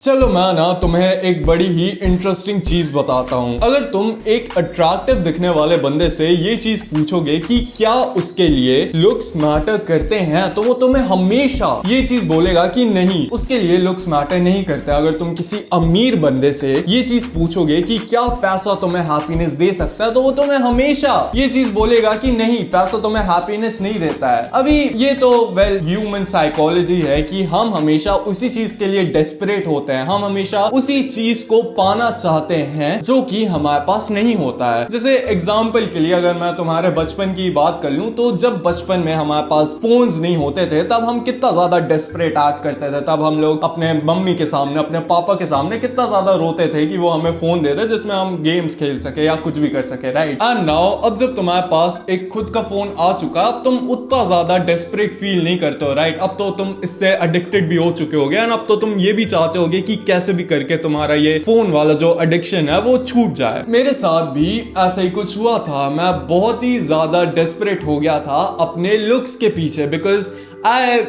चलो मैं ना तुम्हें एक बड़ी ही इंटरेस्टिंग चीज बताता हूँ। अगर तुम एक अट्रैक्टिव दिखने वाले बंदे से ये चीज पूछोगे कि क्या उसके लिए लुक्स मैटर करते हैं, तो वो तुम्हें हमेशा ये चीज बोलेगा कि नहीं, उसके लिए लुक्स मैटर नहीं करते। अगर तुम किसी अमीर बंदे से ये चीज पूछोगे कि क्या पैसा तुम्हें हैप्पीनेस दे सकता है, तो वो तुम्हें हमेशा ये चीज बोलेगा कि नहीं, पैसा तुम्हें हैप्पीनेस नहीं देता है। अभी ये तो वेल ह्यूमन साइकोलॉजी है कि हम हमेशा उसी चीज के लिए डेस्परेट होते हैं, हम हमेशा उसी चीज को पाना चाहते हैं जो कि हमारे पास नहीं होता है। जैसे एग्जांपल के लिए अगर मैं तुम्हारे बचपन की बात कर लूं, तो जब बचपन में हमारे पास फोन्स नहीं होते थे, तब हम कितना ज्यादा डेस्परेट एक्ट करते थे। तब हम लोग अपने मम्मी के सामने, अपने पापा के सामने कितना ज्यादा रोते थे कि वो हमें फोन दे दे जिसमें हम गेम्स खेल सके या कुछ भी कर सके, राइट। एंड नाउ अब जब तुम्हारे पास एक खुद का फोन आ चुका, अब तुम उतना ज्यादा डेस्परेट फील नहीं करते हो, राइट। अब तो तुम इससे एडिक्टेड भी हो चुके होगे, एंड अब तो तुम ये भी चाहते होगे कि कैसे भी करके तुम्हारा ये फोन वाला जो एडिक्शन है वो छूट जाए। मेरे साथ भी ऐसा ही कुछ हुआ था। मैं बहुत ही ज्यादा डेस्परेट हो गया था अपने लुक्स के पीछे, because I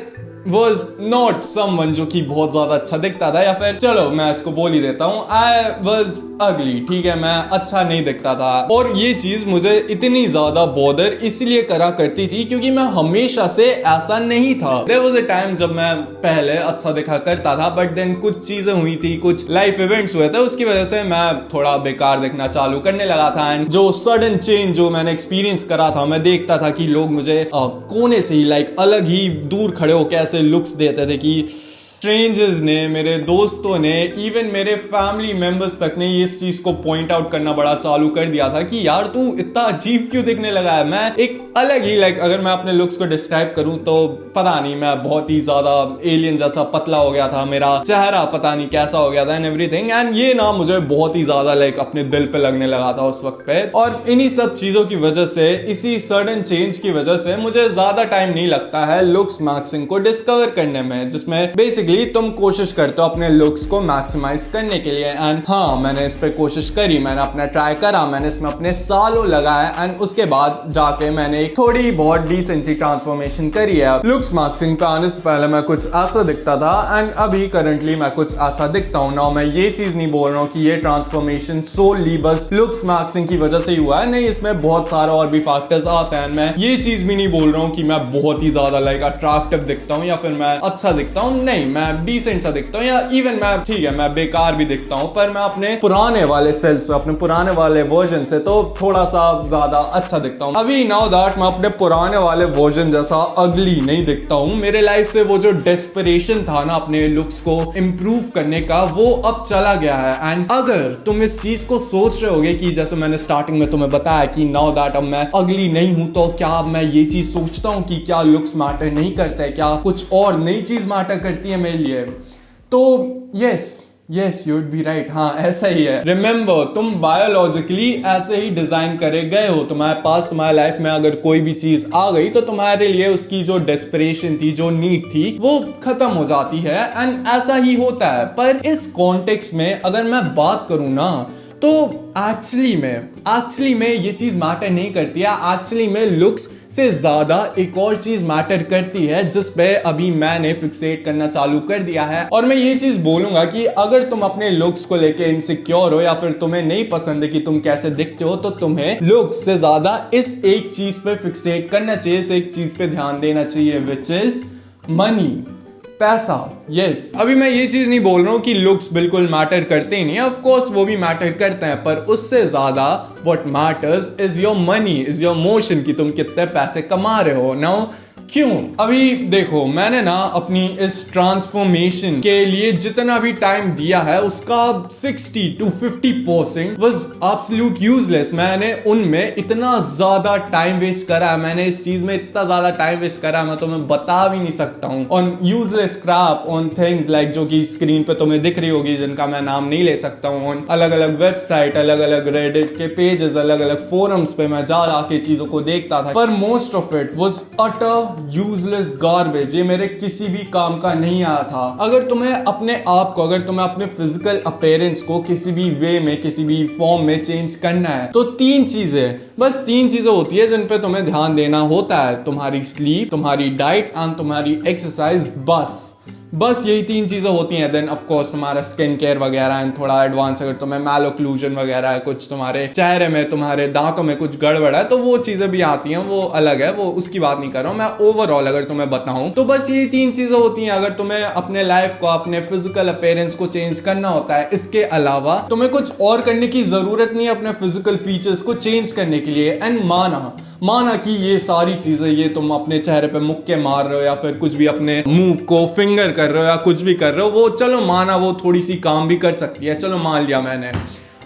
was not someone जो कि बहुत ज्यादा अच्छा दिखता था, या फिर चलो मैं इसको बोल ही देता हूँ, I was ugly, ठीक है, मैं अच्छा नहीं दिखता था। और ये चीज मुझे इतनी ज्यादा बॉदर इसलिए करा करती थी क्योंकि मैं हमेशा से ऐसा नहीं था। There was a time जब मैं पहले अच्छा दिखा करता था, बट देन कुछ चीजें हुई थी, कुछ लाइफ इवेंट्स हुए थे, उसकी वजह से मैं थोड़ा बेकार दिखना चालू करने लगा था। एंड जो सडन चेंज जो मैंने एक्सपीरियंस करा था, मैं देखता था कि लोग मुझे कोने से ही लाइक अलग ही दूर खड़े होकर ऐसे लुक्स देते थे कि स्ट्रेंजर्स ने, मेरे दोस्तों ने, इवन मेरे फैमिली मेंबर्स तक ने इस चीज को पॉइंट आउट करना बड़ा चालू कर दिया था कि यार तू इतना अजीब क्यों दिखने लगा है। मैं एक अलग ही लाइक अगर मैं अपने लुक्स को डिस्क्राइब करूं तो पता नहीं, मैं बहुत ही ज्यादा एलियन जैसा पतला हो गया था, मेरा चेहरा पता नहीं कैसा हो गया था एंड एवरीथिंग। एंड ये ना मुझे बहुत ही ज्यादा लाइक अपने दिल पे लगने लगा था उस वक्त पे। और इन्हीं सब चीजों की वजह से, इसी सडन चेंज की वजह से मुझे ज्यादा टाइम नहीं लगता है लुक्स मैक्सिंग को डिस्कवर करने में, जिसमें बेसिकली तुम कोशिश करते हो अपने लुक्स को मैक्सिमाइज करने के लिए। एंड हाँ, मैंने इस पे कोशिश करी, मैंने अपना ट्राई करा, मैंने इसमें अपने सालों लगाया, एंड उसके बाद जाके मैंने एक थोड़ी बहुत डिसेंट सी ट्रांसफॉर्मेशन करी है। लुक्स मैक्सिंग पे आने से पहले मैं कुछ ऐसा दिखता था, एंड अभी करंटली मैं कुछ ऐसा दिखता हूँ ना। मैं ये चीज नहीं बोल रहा हूँ कि ये ट्रांसफॉर्मेशन सोली बस लुक्स मैक्सिंग की वजह से ही हुआ है, नहीं, इसमें बहुत सारे और भी फैक्टर्स आते हैं। मैं ये चीज भी नहीं बोल रहा हूँ कि मैं बहुत ही ज्यादा लाइक अट्रैक्टिव दिखता हूँ या फिर मैं अच्छा दिखता हूँ, नहीं, मैं डिसेंट सा दिखता हूँ, या इवन मैं ठीक है, मैं बेकार भी दिखता हूँ, पर मैं अपने पुराने वाले सेल्फ से, अपने पुराने वाले वर्जन से तो थोड़ा सा ज्यादा अच्छा दिखता हूँ। अभी नाउ दैट मैं अपने पुराने वाले वर्जन जैसा अगली नहीं दिखता हूँ। मेरे लाइफ से वो जो डेस्परेशन था ना अपने लुक्स को इम्प्रूव करने का, वो अब चला गया है। एंड अगर तुम इस चीज को सोच रहे होगे कि जैसे मैंने स्टार्टिंग में तुम्हें बताया कि नाउ दैट अब मैं अगली नहीं हूं, तो क्या अब मैं ये चीज सोचता हूँ कि क्या लुक्स मैटर नहीं करते, क्या कुछ और नई चीज मैटर करती है मेरे लिए, तो yes you would be right. हाँ, ऐसा ही है। रिमेंबर, तुम बायोलॉजिकली ऐसे ही डिजाइन करे गए हो। तुम्हारे पास, तुम्हारे लाइफ में अगर कोई भी चीज आ गई तो तुम्हारे लिए उसकी जो डेस्परेशन थी, जो नीड थी, वो खत्म हो जाती है, एंड ऐसा ही होता है। पर इस कॉन्टेक्स्ट में अगर मैं बात करूं ना, तो एक्चुअली में ये चीज मैटर नहीं करती है। एक्चुअली में लुक्स से ज्यादा एक और चीज मैटर करती है, जिस पे अभी मैंने फिक्सेट करना चालू कर दिया है। और मैं ये चीज बोलूंगा कि अगर तुम अपने लुक्स को लेके इनसिक्योर हो, या फिर तुम्हें नहीं पसंद है कि तुम कैसे दिखते हो, तो तुम्हें लुक्स से ज्यादा इस एक चीज पे फिक्सेट करना चाहिए, इस एक चीज पे ध्यान देना चाहिए, विच इज मनी, पैसा। यस, अभी मैं ये चीज नहीं बोल रहा हूँ कि लुक्स बिल्कुल मैटर करते ही नहीं, ऑफ कोर्स वो भी मैटर करते हैं, पर उससे ज्यादा what matters is your money, is your motion, कि तुम कितने पैसे कमा रहे हो। नाउ क्यों? अभी देखो, मैंने ना अपनी इस ट्रांसफॉर्मेशन के लिए जितना भी टाइम दिया है, उसका 60 to 50% वाज एब्सोल्यूट यूजलेस। मैंने उनमें इतना ज्यादा टाइम वेस्ट करा है, मैंने इस चीज में इतना ज्यादा टाइम वेस्ट करा है, मैं तुम्हें बता भी नहीं सकता हूँ, on useless crap, on things like जो कि स्क्रीन पे तुम्हें दिख रही होगी, जिनका मैं नाम नहीं ले सकता हूँ, ऑन अलग अलग वेबसाइट, अलग अलग रेडिट के पेजेस, अलग अलग फोरम्स पे मैं जा के चीजों को देखता था, पर most of it was utter useless garbage. ये मेरे किसी भी काम का नहीं आया था। अगर तुम्हें अपने आप को, अगर तुम्हें अपने फिजिकल अपीयरेंस को किसी भी वे में, किसी भी फॉर्म में चेंज करना है, तो तीन चीजें होती है जिन पे तुम्हें ध्यान देना होता है, तुम्हारी स्लीप, तुम्हारी डाइट एंड तुम्हारी एक्सरसाइज। बस बस यही 3 चीजें होती हैं। देन ऑफ कोर्स तुम्हारा स्किन केयर वगैरह एंड थोड़ा एडवांस, अगर तुम्हें मैलोक्लूजन वगैरह है, कुछ तुम्हारे चेहरे में, तुम्हारे दांतों में कुछ गड़बड़ है, तो वो चीजें भी आती हैं, वो अलग है, वो उसकी बात नहीं कर रहा हूं मैं। ओवरऑल अगर तुम्हें बताऊं तो बस यही 3 चीजें होती हैं। अगर तुम्हें अपने लाइफ को, अपने फिजिकल अपीयरेंस को चेंज करना होता है, इसके अलावा तुम्हें कुछ और करने की जरूरत नहीं है अपने फिजिकल फीचर्स को चेंज करने के लिए। एंड माना कि ये सारी चीजें, ये तुम अपने चेहरे पे मुक्के मार रहे हो या फिर कुछ भी अपने मुंह को फिंगर कर रहे हो या कुछ भी कर रहे हो, वो चलो माना वो थोड़ी सी काम भी कर सकती है, चलो मान लिया मैंने,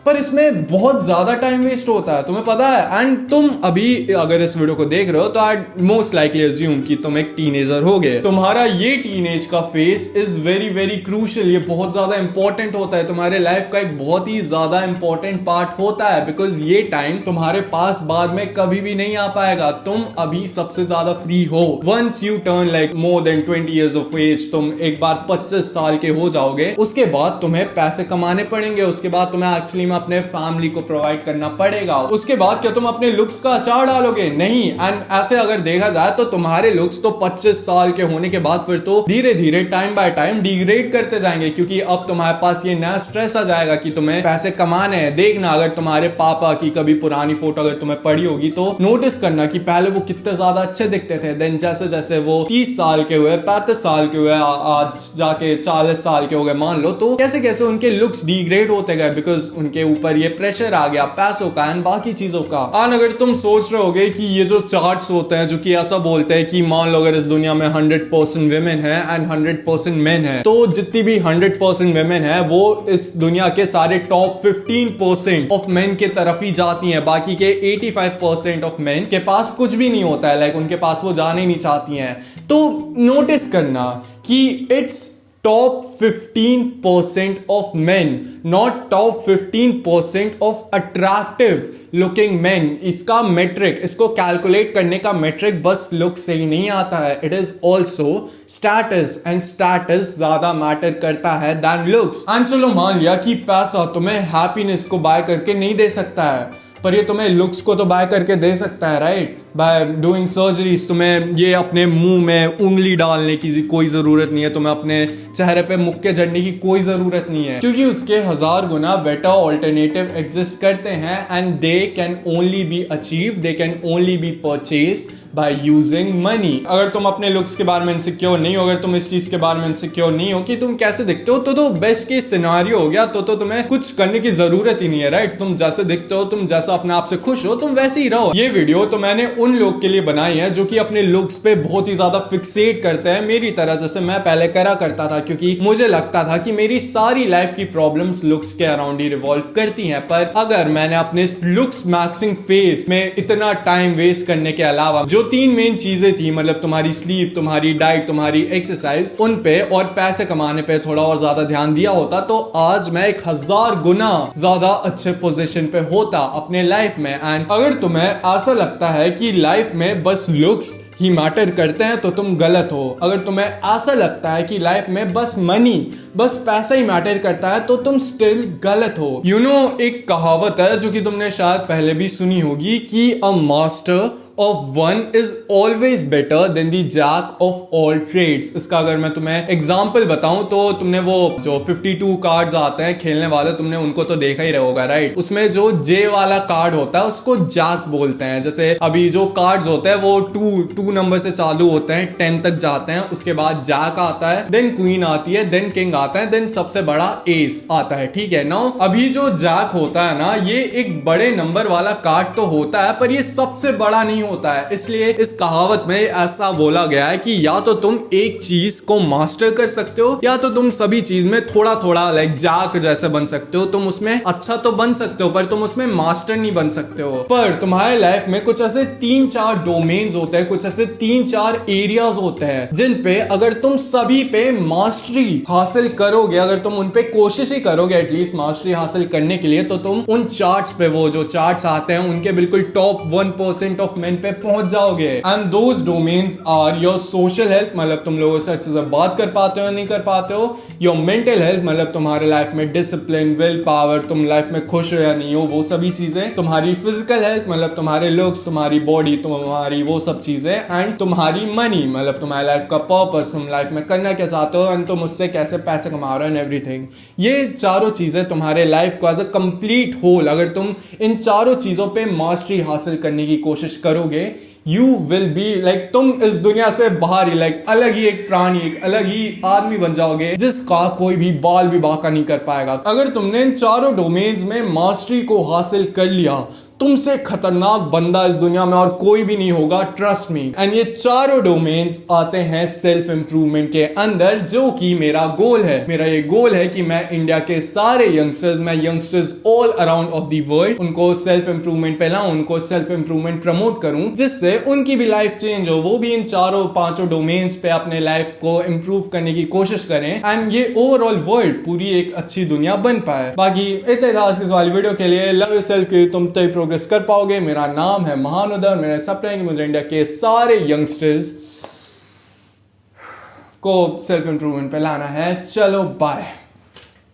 पर इसमें बहुत ज्यादा टाइम वेस्ट होता है, तुम्हें पता है। एंड तुम अभी अगर इस वीडियो को देख रहे हो तो आई मोस्ट लाइकली अज्यूम कि तुम एक टीनेजर हो गए। तुम्हारा ये टीनेज का face is very very crucial, ये बहुत ज्यादा इंपॉर्टेंट होता है, तुम्हारे लाइफ का एक बहुत ही ज्यादा इंपॉर्टेंट पार्ट होता है, बिकॉज ये टाइम तुम्हारे पास बाद में कभी भी नहीं आ पाएगा। तुम अभी सबसे ज्यादा फ्री हो। Once you turn like more than 20 years of age, तुम एक बार 25 साल के हो जाओगे, उसके बाद तुम्हें पैसे कमाने पड़ेंगे, उसके बाद तुम्हें एक्चुअली अपने फैमिली को प्रोवाइड करना पड़ेगा। उसके बाद क्या तुम अपने लुक्स का अचार डालोगे? नहीं। एंड ऐसे अगर देखा जाए तो तुम्हारे लुक्स तो 25 साल के होने के बाद फिर तो धीरे धीरे टाइम बाय टाइम डिग्रेड करते जाएंगे, क्योंकि अब तुम्हारे पास ये नया स्ट्रेस आ जाएगा कि तुम्हें पैसे कमाने हैं। देखना, अगर तुम्हारे पापा की कभी पुरानी फोटो अगर तुम्हें पड़ी होगी तो नोटिस करना कि पहले वो कितने ज्यादा अच्छे दिखते थे, देन जैसे जैसे वो 30 साल के हुए, 35 साल के हुए, आज जाके 40 साल के हो गए मान लो, तो कैसे कैसे उनके लुक्स डिग्रेड होते गए, बिकॉज उनके ऊपर ये प्रेशर आ गया पैसों का एंड बाकी चीजों का। और अगर तुम सोच रहे होगे कि ये जो चार्ट्स होते हैं जो कि ऐसा बोलते हैं कि मान लो अगर इस दुनिया में 100% women है एंड 100% men है, तो जितनी भी 100% women है वो इस दुनिया के सारे टॉप 15% ऑफ men के तरफ ही जाती हैं। बाकी के 85% ऑफ men के पास कुछ भी नहीं होता है, लाइक उनके पास वो जाने ही नहीं चाहती हैं। तो नोटिस करना कि it's top 15% of men, not top 15% of attractive looking men। इसका मेट्रिक, इसको कैलकुलेट करने का मेट्रिक बस लुक से ही नहीं आता है, it is also status, and status ज्यादा मैटर करता है देन लुक्स। एंड चलो मान लिया कि पैसा तुम्हें हैप्पीनेस को बाय करके नहीं दे सकता है, पर ये तुम्हें लुक्स को तो बाय करके दे सकता है, राइट? बाय डूइंग सर्जरीज तुम्हें ये अपने मुंह में उंगली डालने की कोई जरूरत नहीं है, तुम्हें अपने चेहरे पे मुक्के जड़ने की कोई जरूरत नहीं है, क्योंकि उसके 1000 गुना बेटर ऑल्टरनेटिव एग्जिस्ट करते हैं and they can only be achieve, they can only B purchase by using money. अगर तुम अपने लुक्स के बारे में इनसिक्योर नहीं हो, अगर तुम इस चीज के बारे में इनसिक्योर नहीं हो कि तुम कैसे दिखते हो, तो बेस्ट केस सिनेरियो हो गया, तो तुम्हें कुछ करने की जरूरत ही नहीं है, राइट? तुम जैसे दिखते हो, तुम जैसा अपने आप से खुश हो, तुम वैसे ही रहो। ये वीडियो तो मैंने उन लोग के लिए बनाई है जो कि अपने लुक्स पे बहुत ही ज्यादा फिक्सेट करते हैं, मेरी तरह, जैसे मैं पहले करा करता था, क्योंकि मुझे लगता था कि मेरी सारी लाइफ की प्रॉब्लम्स लुक्स के अराउंड ही रिवॉल्व करती हैं। पर अगर मैंने अपने लुक्स मैक्सिंग फेस में इतना टाइम वेस्ट करने के अलावा जो 3 मेन चीजें थी, मतलब तुम्हारी स्लीप, तुम्हारी डाइट, तुम्हारी एक्सरसाइज, उन पे और पैसे कमाने पे थोड़ा और ज्यादा ध्यान दिया होता, तो आज मैं 1000 गुना ज्यादा अच्छे पोजीशन पे होता अपने लाइफ में। एंड अगर तुम्हें ऐसा लगता है कि लाइफ में बस लुक्स ही मैटर करते हैं तो तुम गलत हो। अगर तुम्हें ऐसा लगता है कि लाइफ में बस मनी, बस पैसा ही मैटर करता है, तो तुम स्टिल गलत हो। यू नो, एक कहावत है जो कि तुमने शायद पहले भी सुनी होगी कि a master of one is always better than the jack of all trades। इसका अगर मैं तुम्हें एग्जाम्पल बताऊं तो तुमने वो जो 52 कार्ड्स आते हैं खेलने वाले, तुमने उनको तो देखा ही होगा, राइट? उसमें जो जे वाला कार्ड होता है उसको जैक बोलते हैं। जैसे अभी जो कार्ड्स होते हैं वो 2 नंबर से चालू होते हैं, 10 तक जाते हैं, उसके बाद जैक आता है, देन क्वीन आती है, देन किंग आता है, देन सबसे बड़ा एस आता है, ठीक है ना? अभी जो जैक होता है ना, ये एक बड़े नंबर वाला कार्ड तो होता है, पर ये सबसे बड़ा नहीं होता है। इसलिए इस कहावत में ऐसा बोला गया है कि या तो तुम एक चीज को मास्टर कर सकते हो, या तो तुम सभी चीज में थोड़ा थोड़ा लाइक जैक जैसे बन सकते हो। तुम उसमें अच्छा तो बन सकते हो, पर तुम उसमें मास्टर नहीं बन सकते हो। पर तुम्हारे लाइफ में कुछ ऐसे 3-4 डोमेन्स होते हैं, कुछ ऐसे 3-4 एरियाज होते हैं जिन पे अगर तुम सभी पे मास्टरी हासिल करोगे, अगर तुम उन पे कोशिश ही करोगे एटलीस्ट मास्टरी हासिल करने के लिए, तो तुम उन चार्ट्स पे, वो जो चार्ट्स आते हैं उनके बिल्कुल टॉप 1% ऑफ मेन डोमेन पे पहुंच जाओगे। And those domains are your social health, मतलब तुम लोगों से अच्छे से बात कर पाते हो नहीं कर पाते हो, योर मेंटल हेल्थ, मतलब तुम्हारे लाइफ में डिसिप्लिन, विल पावर, तुम लाइफ में खुश हो या नहीं हो वो सभी चीजें, तुम्हारी फिजिकल हेल्थ, मतलब तुम्हारे लुक्स, तुम्हारी बॉडी, तुम्हारी वो सब चीजें, एंड तुम्हारी मनी, मतलब तुम्हारी लाइफ का पर्पस, तुम लाइफ में करना क्या चाहते हो एंड तुम उससे कैसे पैसे कमा रहे हो एंड एवरीथिंग। ये चारों चीजें तुम्हारे लाइफ को एज अ कंप्लीट होल, अगर तुम इन चारों चीजों पे मास्टरी हासिल करने की कोशिश करोगे, यू विल बी लाइक, तुम इस दुनिया से बाहर ही लाइक अलग ही एक प्राणी, एक अलग ही आदमी बन जाओगे जिसका कोई भी बाल भी बाका नहीं कर पाएगा। अगर तुमने इन चारों डोमेन्स में मास्टरी को हासिल कर लिया, तुमसे खतरनाक बंदा इस दुनिया में और कोई भी नहीं होगा, ट्रस्ट मी। एंड ये चारों डोमेन्स आते हैं सेल्फ इंप्रूवमेंट के अंदर, जो कि मेरा गोल है। मेरा ये गोल है कि मैं इंडिया के सारे youngsters all around of the world, उनको सेल्फ इंप्रूवमेंट पे लाऊं, उनको सेल्फ इंप्रूवमेंट प्रमोट करूं, जिससे उनकी भी लाइफ चेंज हो, वो भी इन चारों पांचों डोमेन्स पे अपने लाइफ को इंप्रूव करने की कोशिश करें एंड ये ओवरऑल वर्ल्ड पूरी एक अच्छी दुनिया बन पाए। बाकी इतने था आज की वाली वीडियो के लिए। लव योरसेल्फ की तुम तय प्रोग्रेस कर पाओगे। मेरा नाम है महानुदा और मेरे सपने हैं कि मुझे इंडिया के सारे यंगस्टर्स को सेल्फ इंप्रूवमेंट पे लाना है। चलो बाय।